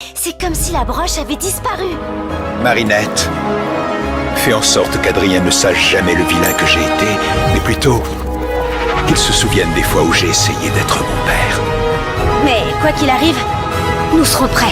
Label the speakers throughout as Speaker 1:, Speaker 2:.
Speaker 1: C'est comme si la broche avait disparu.
Speaker 2: Marinette, fais en sorte qu'Adrien ne sache jamais le vilain que j'ai été, mais plutôt qu'il se souvienne des fois où j'ai essayé d'être mon père.
Speaker 1: Mais quoi qu'il arrive, nous serons prêts.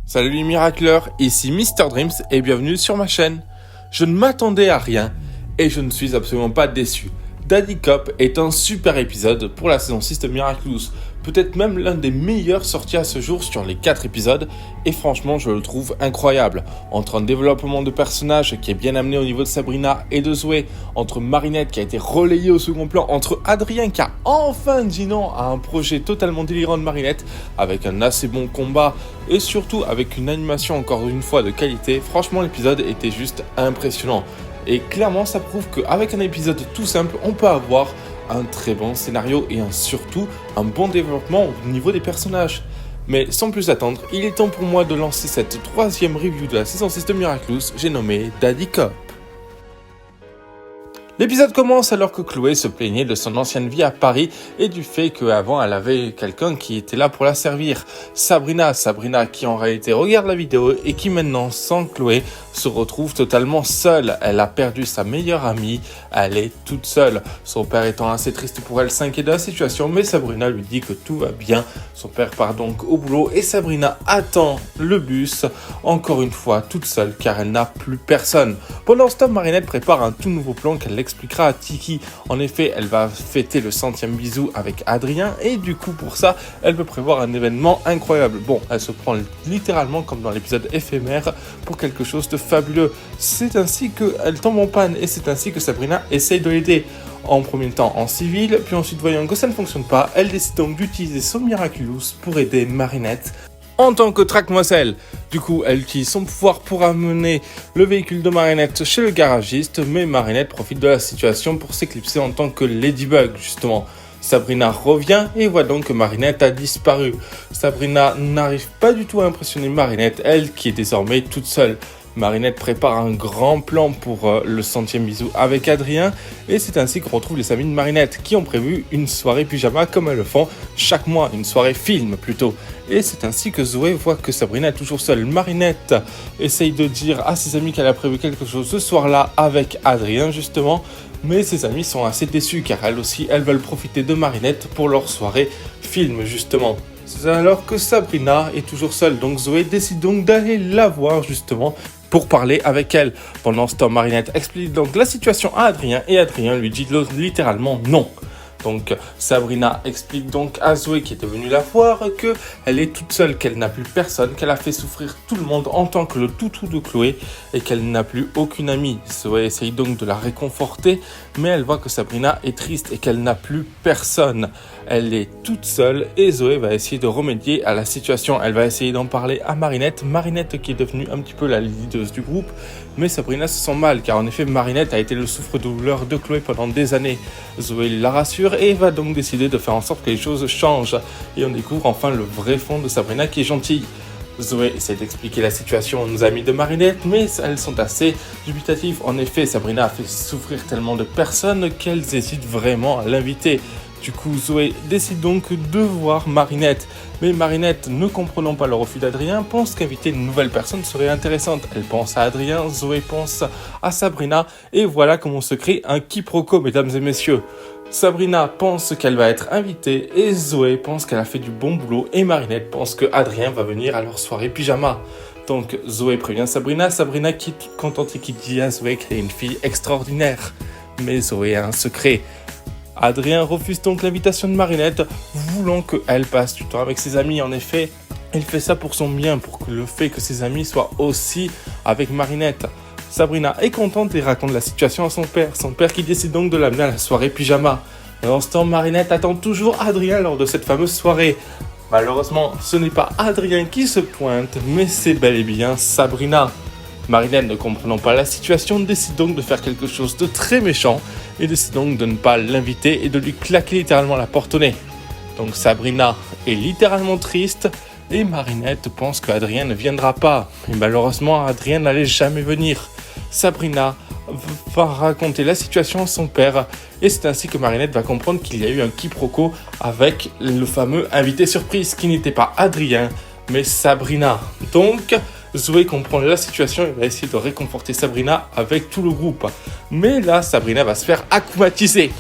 Speaker 3: Salut les miracleurs, ici Mr Dreams et bienvenue sur ma chaîne. Je ne m'attendais à rien et je ne suis absolument pas déçu. Daddy Cop est un super épisode pour la saison 6 de Miraculous, peut-être même l'un des meilleurs sortis à ce jour sur les 4 épisodes, et franchement je le trouve incroyable. Entre un développement de personnages qui est bien amené au niveau de Sabrina et de Zoé, entre Marinette qui a été relayée au second plan, entre Adrien qui a enfin dit non à un projet totalement délirant de Marinette, avec un assez bon combat, et surtout avec une animation encore une fois de qualité, franchement l'épisode était juste impressionnant. Et clairement, ça prouve qu'avec un épisode tout simple, on peut avoir un très bon scénario et surtout un bon développement au niveau des personnages. Mais sans plus attendre, il est temps pour moi de lancer cette troisième review de la saison 6 de Miraculous, j'ai nommé Daddy Cop. L'épisode commence alors que Chloé se plaignait de son ancienne vie à Paris et du fait qu'avant elle avait quelqu'un qui était là pour la servir. Sabrina qui en réalité regarde la vidéo et qui maintenant, sans Chloé, se retrouve totalement seule. Elle a perdu sa meilleure amie, elle est toute seule. Son père étant assez triste pour elle s'inquiète de la situation, mais Sabrina lui dit que tout va bien. Son père part donc au boulot et Sabrina attend le bus, encore une fois toute seule car elle n'a plus personne. Pendant ce temps, Marinette prépare un tout nouveau plan qu'elle expliquera à Tiki. En effet, elle va fêter le 100e bisou avec Adrien et du coup pour ça, elle peut prévoir un événement incroyable. Bon, elle se prend littéralement comme dans l'épisode éphémère pour quelque chose de fabuleux. C'est ainsi qu'elle tombe en panne et c'est ainsi que Sabrina essaye de l'aider. En premier temps en civil, puis ensuite voyant que ça ne fonctionne pas, elle décide donc d'utiliser son Miraculous pour aider Marinette en tant que traque-moisselle. Du coup, elle utilise son pouvoir pour amener le véhicule de Marinette chez le garagiste, mais Marinette profite de la situation pour s'éclipser en tant que Ladybug, justement. Sabrina revient et voit donc que Marinette a disparu. Sabrina n'arrive pas du tout à impressionner Marinette, elle qui est désormais toute seule. Marinette prépare un grand plan pour le 100e bisou avec Adrien et c'est ainsi qu'on retrouve les amis de Marinette qui ont prévu une soirée pyjama comme elles le font chaque mois, une soirée film plutôt. Et c'est ainsi que Zoé voit que Sabrina est toujours seule. Marinette essaye de dire à ses amis qu'elle a prévu quelque chose ce soir-là avec Adrien justement, mais ses amis sont assez déçus car elles aussi elles veulent profiter de Marinette pour leur soirée film justement. C'est alors que Sabrina est toujours seule, donc Zoé décide donc d'aller la voir justement pour parler avec elle. Pendant ce temps, Marinette explique donc la situation à Adrien et Adrien lui dit littéralement non. Donc Sabrina explique donc à Zoé qui était venue la voir qu'elle est toute seule, qu'elle n'a plus personne, qu'elle a fait souffrir tout le monde en tant que le toutou de Chloé et qu'elle n'a plus aucune amie. Zoé essaye donc de la réconforter, mais elle voit que Sabrina est triste et qu'elle n'a plus personne. Elle est toute seule et Zoé va essayer de remédier à la situation. Elle va essayer d'en parler à Marinette, Marinette qui est devenue un petit peu la leaduse du groupe, mais Sabrina se sent mal car en effet Marinette a été le souffre-douleur de Chloé pendant des années. Zoé la rassure et va donc décider de faire en sorte que les choses changent. Et on découvre enfin le vrai fond de Sabrina qui est gentille. Zoé essaie d'expliquer la situation aux amis de Marinette, mais elles sont assez dubitatives. En effet, Sabrina a fait souffrir tellement de personnes qu'elles hésitent vraiment à l'inviter. Du coup, Zoé décide donc de voir Marinette. Mais Marinette, ne comprenant pas le refus d'Adrien, pense qu'inviter une nouvelle personne serait intéressante. Elle pense à Adrien, Zoé pense à Sabrina, et voilà comment se crée un quiproquo, mesdames et messieurs. Sabrina pense qu'elle va être invitée, et Zoé pense qu'elle a fait du bon boulot, et Marinette pense que Adrien va venir à leur soirée pyjama. Donc Zoé prévient Sabrina qui est toute contente et qui dit à Zoé qu'elle est une fille extraordinaire. Mais Zoé a un secret. Adrien refuse donc l'invitation de Marinette, voulant qu'elle passe du temps avec ses amis. En effet, il fait ça pour son bien, pour que le fait que ses amis soient aussi avec Marinette. Sabrina est contente et raconte la situation à son père qui décide donc de l'amener à la soirée pyjama. Pendant ce temps, Marinette attend toujours Adrien lors de cette fameuse soirée. Malheureusement, ce n'est pas Adrien qui se pointe, mais c'est bel et bien Sabrina. Marinette, ne comprenant pas la situation, décide donc de faire quelque chose de très méchant et décide donc de ne pas l'inviter et de lui claquer littéralement la porte au nez. Donc Sabrina est littéralement triste et Marinette pense qu'Adrien ne viendra pas. Et malheureusement, Adrien n'allait jamais venir. Sabrina va raconter la situation à son père et c'est ainsi que Marinette va comprendre qu'il y a eu un quiproquo avec le fameux invité surprise qui n'était pas Adrien mais Sabrina. Donc Zoé comprend la situation et va essayer de réconforter Sabrina avec tout le groupe. Mais là, Sabrina va se faire akumatiser.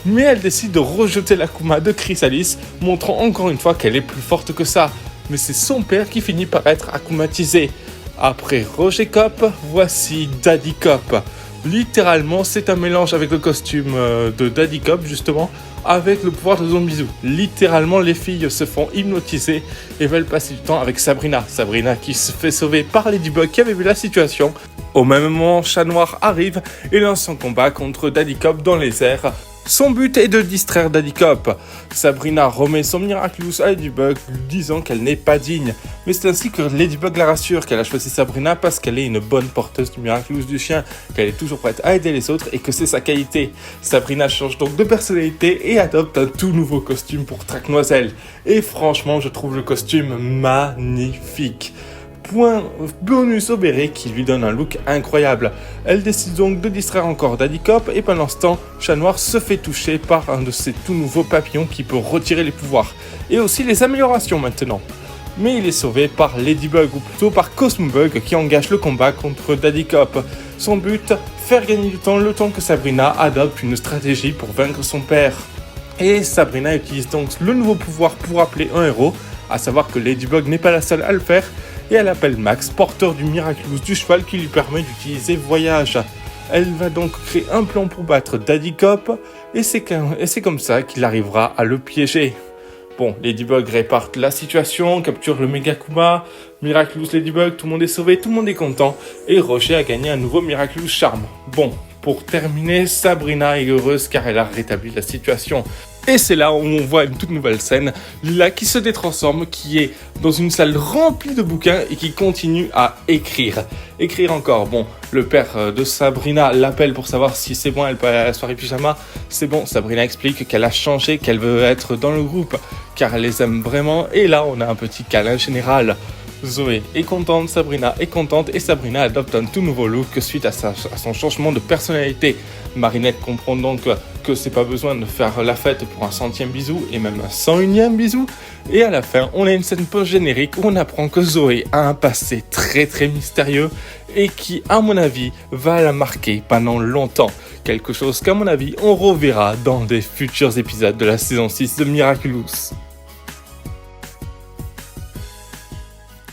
Speaker 3: Mais elle décide de rejeter l'akuma de Chrysalis, montrant encore une fois qu'elle est plus forte que ça. Mais c'est son père qui finit par être akumatisé. Après Roger Cop, voici Daddy Cop. Littéralement, c'est un mélange avec le costume de Daddy Cop, justement, avec le pouvoir de Zombizou. Littéralement, les filles se font hypnotiser et veulent passer du temps avec Sabrina. Sabrina qui se fait sauver par Ladybug qui avait vu la situation. Au même moment, Chat Noir arrive et lance son combat contre Daddy Cop dans les airs. Son but est de distraire Daddy Cop. Sabrina remet son Miraculous à Ladybug, lui disant qu'elle n'est pas digne. Mais c'est ainsi que Ladybug la rassure qu'elle a choisi Sabrina parce qu'elle est une bonne porteuse du Miraculous du chien, qu'elle est toujours prête à aider les autres et que c'est sa qualité. Sabrina change donc de personnalité et adopte un tout nouveau costume pour Traque-Noiselle. Et franchement, je trouve le costume magnifique. Point bonus au béret qui lui donne un look incroyable. Elle décide donc de distraire encore Daddy Cop et pendant ce temps, Chat Noir se fait toucher par un de ses tout nouveaux papillons qui peut retirer les pouvoirs. Et aussi les améliorations maintenant. Mais il est sauvé par Ladybug ou plutôt par Cosmobug qui engage le combat contre Daddy Cop. Son but, faire gagner du temps le temps que Sabrina adopte une stratégie pour vaincre son père. Et Sabrina utilise donc le nouveau pouvoir pour appeler un héros, à savoir que Ladybug n'est pas la seule à le faire. Et elle appelle Max, porteur du Miraculous du cheval qui lui permet d'utiliser Voyage. Elle va donc créer un plan pour battre Daddy Cop et c'est comme ça qu'il arrivera à le piéger. Bon, Ladybug répare la situation, capture le Megakuma, Miraculous Ladybug, tout le monde est sauvé, tout le monde est content et Roger a gagné un nouveau Miraculous Charme. Bon, pour terminer, Sabrina est heureuse car elle a rétabli la situation. Et c'est là où on voit une toute nouvelle scène, Lila qui se détransforme, qui est dans une salle remplie de bouquins et qui continue à écrire. Écrire encore. Bon, le père de Sabrina l'appelle pour savoir si c'est bon, elle peut aller à la soirée pyjama. C'est bon, Sabrina explique qu'elle a changé, qu'elle veut être dans le groupe, car elle les aime vraiment. Et là, on a un petit câlin général. Zoé est contente, Sabrina est contente et Sabrina adopte un tout nouveau look suite à son changement de personnalité. Marinette comprend donc que c'est pas besoin de faire la fête pour un 100e bisou et même un 101e bisou. Et à la fin, on a une scène post-générique où on apprend que Zoé a un passé très très mystérieux et qui, à mon avis, va la marquer pendant longtemps. Quelque chose qu'à mon avis, on reverra dans des futurs épisodes de la saison 6 de Miraculous.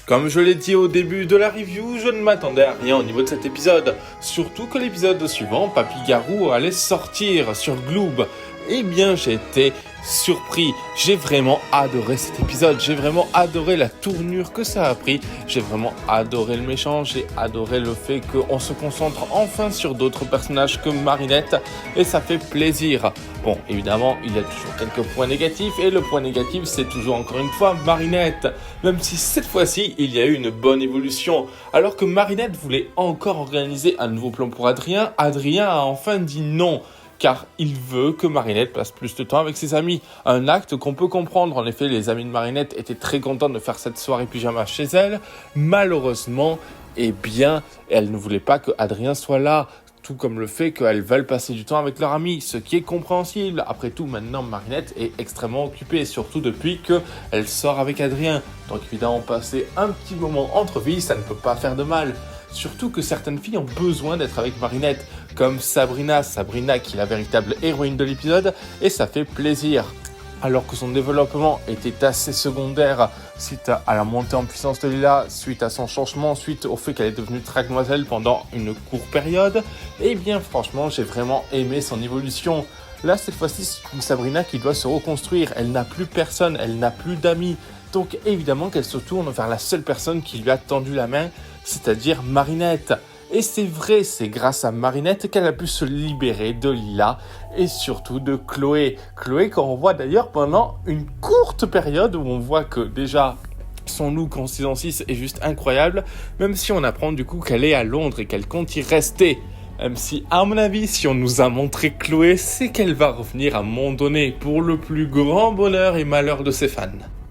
Speaker 3: Comme je l'ai dit au début de la review, je ne m'attendais à rien au niveau de cet épisode. Surtout que l'épisode suivant, Papy Garou, allait sortir sur Gloob. Eh bien, j'ai été surpris. J'ai vraiment adoré cet épisode. J'ai vraiment adoré la tournure que ça a pris. J'ai vraiment adoré le méchant. J'ai adoré le fait qu'on se concentre enfin sur d'autres personnages que Marinette. Et ça fait plaisir. Bon, évidemment, il y a toujours quelques points négatifs. Et le point négatif, c'est toujours encore une fois Marinette. Même si cette fois-ci, il y a eu une bonne évolution. Alors que Marinette voulait encore organiser un nouveau plan pour Adrien, Adrien a enfin dit non. Car il veut que Marinette passe plus de temps avec ses amis. Un acte qu'on peut comprendre. En effet, les amis de Marinette étaient très contents de faire cette soirée pyjama chez elle. Malheureusement, eh bien, elle ne voulait pas que Adrien soit là. Tout comme le fait qu'elles veulent passer du temps avec leur ami, ce qui est compréhensible. Après tout, maintenant, Marinette est extrêmement occupée, surtout depuis qu'elle sort avec Adrien. Donc évidemment, passer un petit moment entre filles, ça ne peut pas faire de mal. Surtout que certaines filles ont besoin d'être avec Marinette, comme Sabrina qui est la véritable héroïne de l'épisode, et ça fait plaisir. Alors que son développement était assez secondaire suite à la montée en puissance de Lila, suite à son changement, suite au fait qu'elle est devenue Traque-Noiselle pendant une courte période, eh bien franchement j'ai vraiment aimé son évolution. Là cette fois-ci c'est une Sabrina qui doit se reconstruire, elle n'a plus personne, elle n'a plus d'amis, donc évidemment qu'elle se tourne vers la seule personne qui lui a tendu la main, c'est-à-dire Marinette. Et c'est vrai, c'est grâce à Marinette qu'elle a pu se libérer de Lila et surtout de Chloé. Chloé qu'on voit d'ailleurs pendant une courte période où on voit que déjà son look en saison 6 est juste incroyable, même si on apprend du coup qu'elle est à Londres et qu'elle compte y rester. Même si, à mon avis, si on nous a montré Chloé, c'est qu'elle va revenir à un moment donné pour le plus grand bonheur et malheur de ses fans.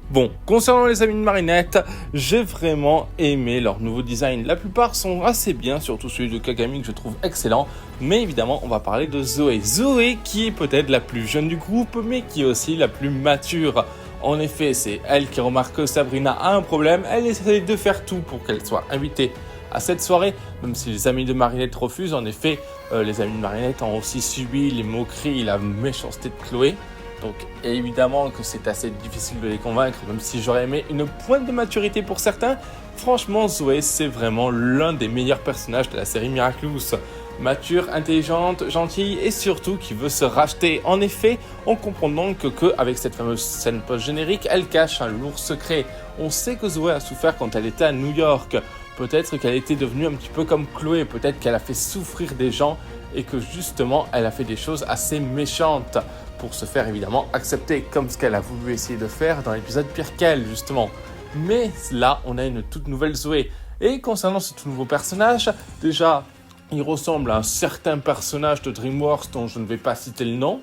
Speaker 3: Bon, concernant les amis de Marinette, j'ai vraiment aimé leur nouveau design. La plupart sont assez bien, surtout celui de Kagami que je trouve excellent. Mais évidemment, on va parler de Zoé. Zoé qui est peut-être la plus jeune du groupe, mais qui est aussi la plus mature. En effet, c'est elle qui remarque que Sabrina a un problème. Elle essaie de faire tout pour qu'elle soit invitée à cette soirée, même si les amis de Marinette refusent. En effet, les amis de Marinette ont aussi subi les moqueries et la méchanceté de Chloé. Donc évidemment que c'est assez difficile de les convaincre, même si j'aurais aimé une pointe de maturité pour certains. Franchement, Zoé, c'est vraiment l'un des meilleurs personnages de la série Miraculous. Mature, intelligente, gentille et surtout qui veut se racheter. En effet, on comprend donc qu'avec cette fameuse scène post-générique, elle cache un lourd secret. On sait que Zoé a souffert quand elle était à New York. Peut-être qu'elle était devenue un petit peu comme Chloé, peut-être qu'elle a fait souffrir des gens et que justement, elle a fait des choses assez méchantes pour se faire évidemment accepter, comme ce qu'elle a voulu essayer de faire dans l'épisode Pire qu'elle, justement. Mais là, on a une toute nouvelle Zoé. Et concernant ce tout nouveau personnage, déjà, il ressemble à un certain personnage de DreamWorks dont je ne vais pas citer le nom,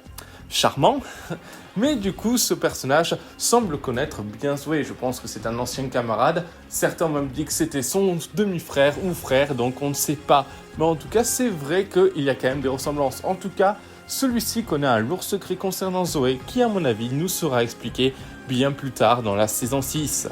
Speaker 3: charmant, mais du coup, ce personnage semble connaître bien Zoé. Je pense que c'est un ancien camarade. Certains ont même dit que c'était son demi-frère ou frère, donc on ne sait pas. Mais en tout cas, c'est vrai qu'il y a quand même des ressemblances. En tout cas, celui-ci connaît un lourd secret concernant Zoé qui, à mon avis, nous sera expliqué bien plus tard dans la saison 6.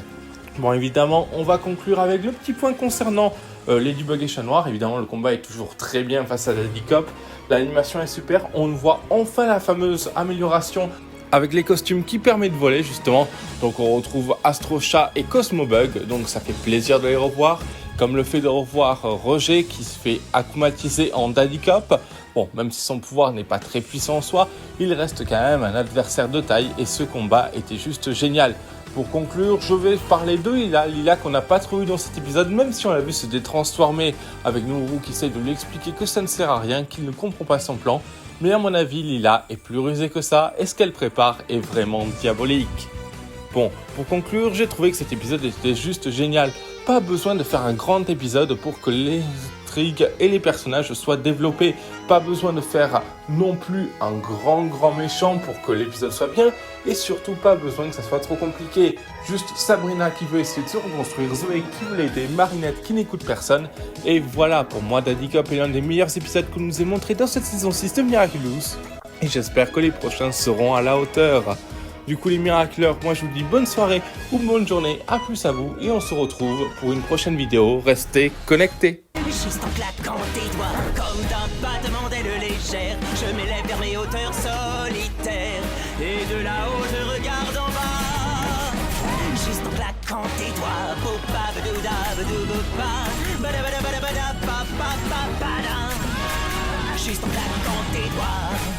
Speaker 3: Bon, évidemment, on va conclure avec le petit point concernant Ladybug et Chat Noir. Évidemment, le combat est toujours très bien face à Daddy Cop. L'animation est super. On voit enfin la fameuse amélioration avec les costumes qui permet de voler, justement. Donc, on retrouve Astro Chat et Cosmo Bug. Donc, ça fait plaisir de les revoir. Comme le fait de revoir Roger qui se fait acclimatiser en Daddy Cop. Bon, même si son pouvoir n'est pas très puissant en soi, il reste quand même un adversaire de taille et ce combat était juste génial. Pour conclure, je vais parler de Lila. Lila qu'on n'a pas trop eu dans cet épisode, même si on l'a vu se détransformer avec Nourou qui essaye de lui expliquer que ça ne sert à rien, qu'il ne comprend pas son plan. Mais à mon avis, Lila est plus rusée que ça et ce qu'elle prépare est vraiment diabolique. Bon, pour conclure, j'ai trouvé que cet épisode était juste génial. Pas besoin de faire un grand épisode pour que les intrigues et les personnages soient développés. Pas besoin de faire non plus un grand méchant pour que l'épisode soit bien. Et surtout pas besoin que ça soit trop compliqué. Juste Sabrina qui veut essayer de se reconstruire, Zoé qui veut l'aider, Marinette qui n'écoute personne. Et voilà, pour moi, Daddy Cop est l'un des meilleurs épisodes que nous ait montré dans cette saison 6 de Miraculous. Et j'espère que les prochains seront à la hauteur. Du coup les miracleurs, moi je vous dis bonne soirée ou bonne journée, à plus à vous et on se retrouve pour une prochaine vidéo, restez connectés.
Speaker 4: Juste en claquant tes doigts, comme d'un battement d'aile légère, je m'élève vers mes hauteurs solitaires, et de là-haut je regarde en bas. Juste en claquant tes doigts, bopa badouda badou bopa, bada bada bada bada pa pa pa pa da. Juste en claquant tes doigts.